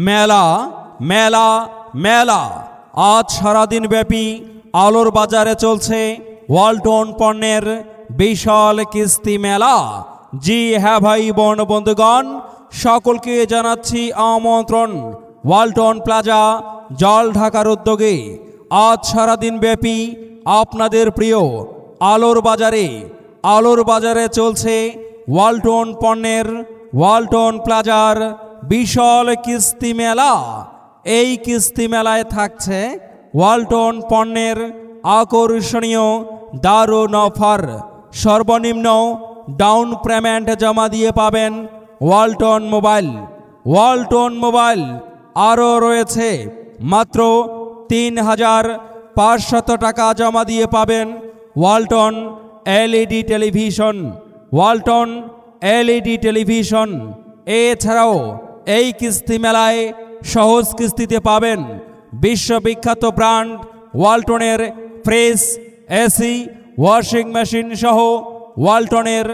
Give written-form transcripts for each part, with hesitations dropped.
মেলা মেলা মেলা আজ সারাদিন ব্যাপী আলোর বাজারে চলছে ওয়ালটন পণ্যের বিশাল কিস্তি মেলা। জি হ্যাঁ ভাই বোন বন্ধুগণ, সকলকে জানাচ্ছি আমন্ত্রণ ওয়ালটন প্লাজা জল ঢাকার উদ্যোগে আজ সারাদিন ব্যাপী আপনাদের প্রিয় আলোর বাজারে চলছে ওয়ালটন পণ্যের ওয়ালটন প্লাজার বিশাল কিস্তি মেলা। এই কিস্তি মেলায় থাকছে ওয়ালটন পণ্যের আকর্ষণীয় দারুণ অফার। সর্বনিম্ন ডাউন পেমেন্ট জমা দিয়ে পাবেন ওয়ালটন মোবাইল। আরও রয়েছে মাত্র ৩,৫০০ টাকা জমা দিয়ে পাবেন ওয়ালটন এলইডি টেলিভিশন। এছাড়াও এই কিস্তি মেলায় সহজ কিস্তিতে পাবেন বিশ্ববিখ্যাত ব্র্যান্ড ওয়ালটনের ফ্রিজ, এসি, ওয়াশিং মেশিন সহ ওয়ালটনের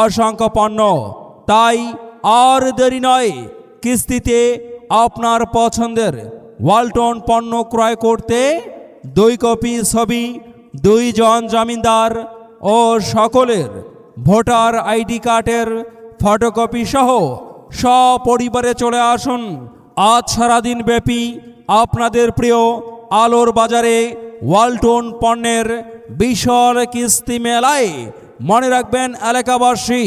অসংখ্য পণ্য। তাই আর দেরি নয়, কিস্তিতে আপনার পছন্দের ওয়ালটন পণ্য ক্রয় করতে 2 কপি ছবি, 2 জন জামিনদার ও সকলের ভোটার আইডি কার্ডের ফটোকপি সহ সপরিবারে চলে আসুন আজ সারাদিন ব্যাপী আপনাদের প্রিয় আলোর বাজারে ওয়ালটন পণ্যের বিশাল কিস্তি মেলায়। মনে রাখবেন এলাকাবাসী,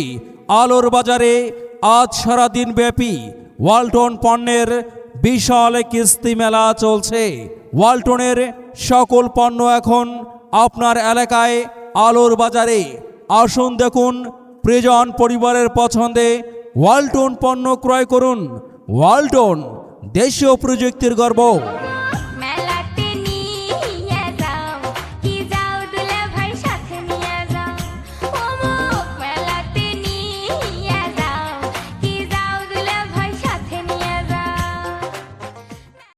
আলোর বাজারে আজ সারাদিন ব্যাপী ওয়ালটন পণ্যের বিশাল কিস্তি মেলা চলছে। ওয়ালটনের সকল পণ্য এখন আপনার এলাকায় আলোর বাজারে। আসুন দেখুন, প্রিয়জন পরিবারের পছন্দে ওয়ালটন পণ্য ক্রয় করুন। ওয়ালটন, দেশীয় প্রযুক্তির গর্ব।